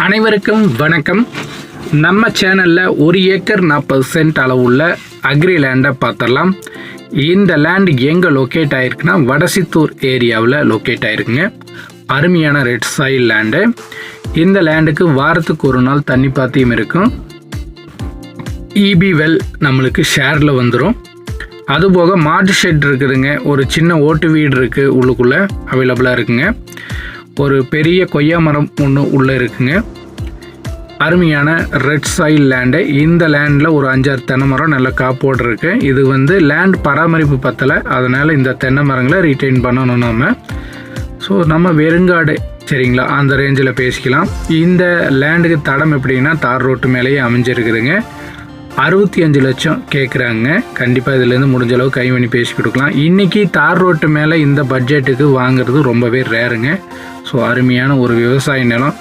அனைவருக்கும் வணக்கம். நம்ம சேனலில் 1 ஏக்கர் 40 சென்ட் அளவுள்ள அக்ரி லேண்டை பார்த்துடலாம். இந்த லேண்ட் எங்கே லொக்கேட் ஆகிருக்குன்னா வடசித்தூர் ஏரியாவில் லொக்கேட் ஆகிருக்குங்க. அருமையான ரெட் சாயில் லேண்டு. இந்த லேண்டுக்கு வாரத்துக்கு ஒரு நாள் தண்ணி பாத்தியம் இருக்கும். இபி வெல் நம்மளுக்கு ஷேரில் வந்துடும். அதுபோக மாட்டு ஷெட் இருக்குதுங்க. ஒரு சின்ன ஓட்டு வீடு இருக்குது, உள்ளுக்குள்ளே அவைலபிளாக இருக்குங்க. ஒரு பெரிய கொய்யா மரம் ஒன்று உள்ளே இருக்குங்க. அருமையான ரெட் சாயில் லேண்டு. இந்த லேண்டில் ஒரு 5-6 தென்னை மரம் நல்ல காப்போடு இருக்குது. இது லேண்ட் பராமரிப்பு பத்தலை, அதனால் இந்த தென்னை மரங்களை ரீட்டைன் பண்ணணும் நம்ம. ஸோ நம்ம வெறுங்காடு சரிங்களா, அந்த ரேஞ்சில் பேசிக்கலாம். இந்த லேண்டுக்கு தடம் எப்படின்னா தார் ரோட்டு மேலேயே அமைஞ்சிருக்குதுங்க. 65 லட்சம் கேட்குறாங்க. கண்டிப்பாக இதுலேருந்து முடிஞ்ச அளவு கை பண்ணி பேசி கொடுக்கலாம். இன்றைக்கி தார் ரோட்டு மேலே இந்த பட்ஜெட்டுக்கு வாங்குறது ரொம்பவே ரேருங்க. ஸோ அருமையான ஒரு விவசாய நிலம்.